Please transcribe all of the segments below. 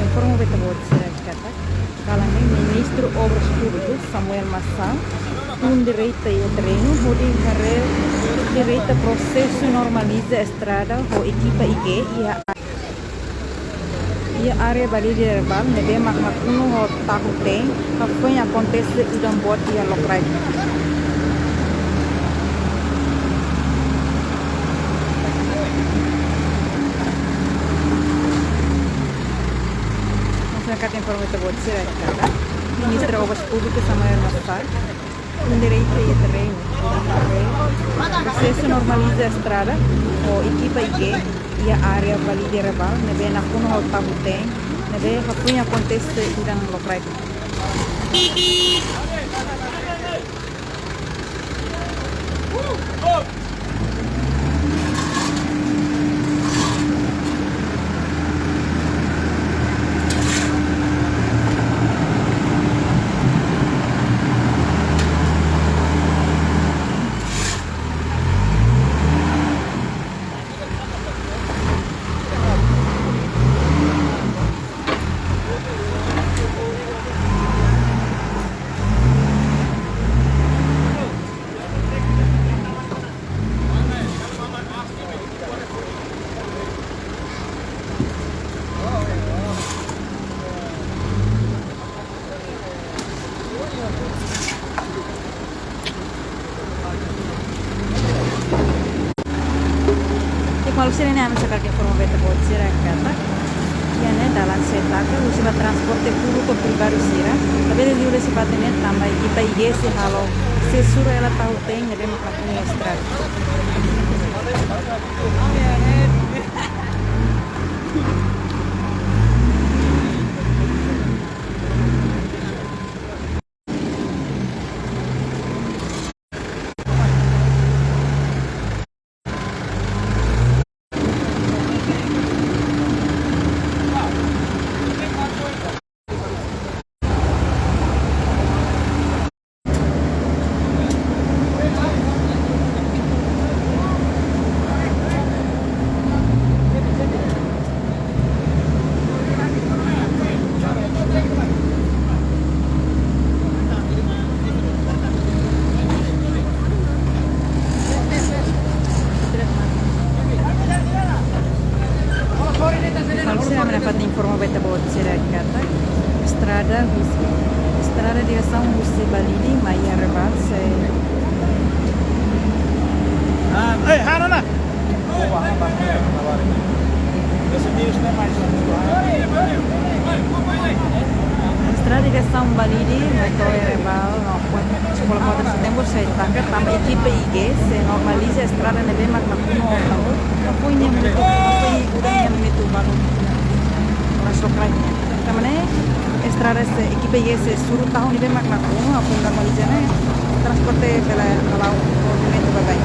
informo Vettavozzi-Räkkätä. Kalangin Ministro Obras Públicos Samuel Massal direita e treino direita processo normaliza a estrada ho equipa IG e a área valide verbal nebe magma kuno ho tahu tem apa yang acontece udang buat ia lokrai. Masyarakat informe Vettavozzi-Räkkätä. Ministro Obras Públicos Samuel Massal direita e treino processo normaliza a estrada ho equipa IG e a área valide verbal nebe na kuno ho tahu tem nebe apa yang acontece udang lokrai. Malusia ini kami sekarang informo Vettavozzi-Räkkätä. Ya ne dalam setaka usiba transporte público privado sira. Tapi dia udah sifatnya tambah kita igesi halo sesura ela tahu tem nebe makakuni estrada. Malusia mendapat informo Vettavozzi-Räkkätä. Estrada direção Jussi Balidi, Maia Rebal, Hanana! Estrada direção Balidi, Maia Rebal, Sekolah Kota Setembro, saya tangkap tambah equipe IG, se normaliza a estrada nebe magma kuno tahu. Apa ini menutup? Apa ini udah yang menutup baru? Masuk lagi. Kamane estrada se equipe IG se suruh tahu nebe magma kuno apa yang normaliza ne transporte pela kalau movimento bagai.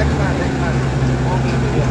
Oh gitu ya.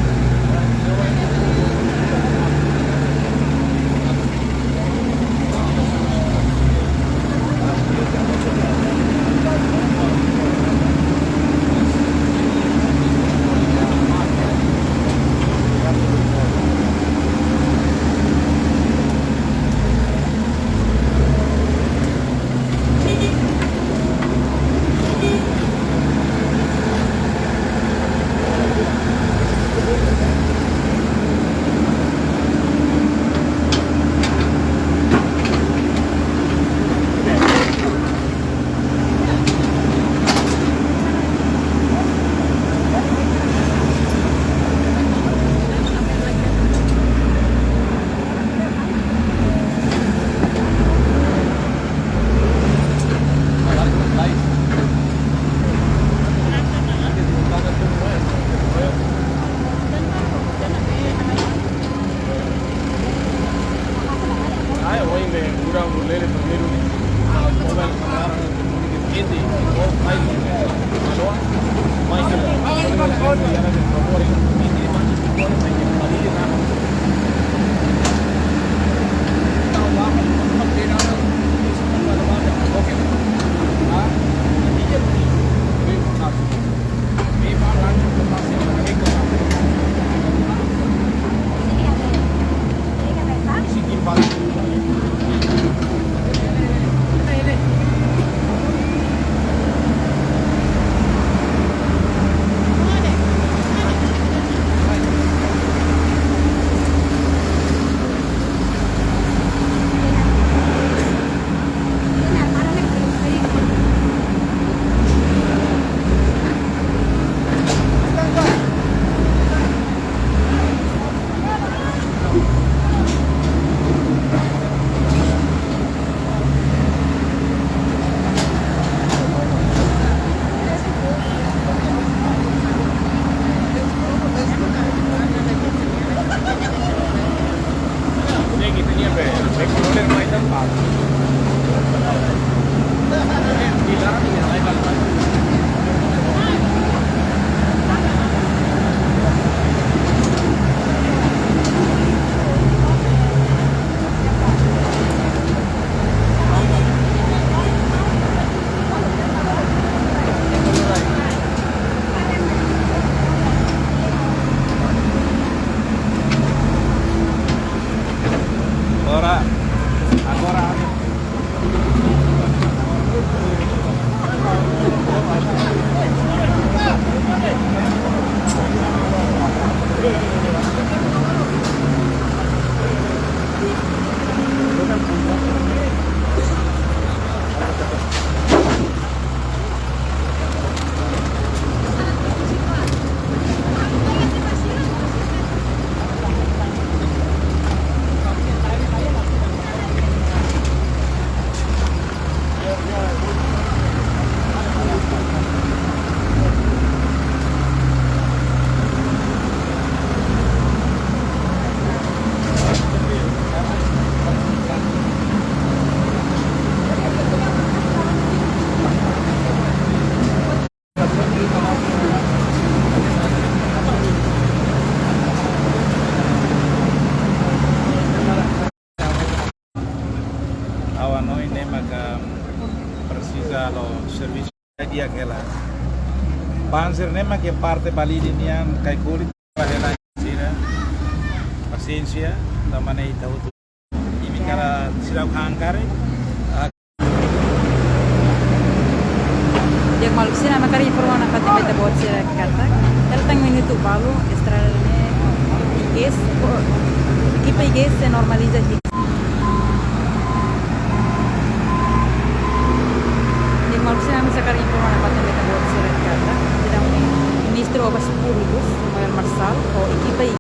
dia che la Panzer nema che parte balidi nian kai kulit bahela sira paciencia da mana tahu tu ini kala sila hangkare dia malu sih nama kari informasi apa tiba tiba buat sih kata kalau tang ini tu balu estralnya iges kita iges se normaliza Maksudnya sekarang informasi apa yang kita buat surat kata, tidak ministro awas públicos, Manuel Marçal, o equipa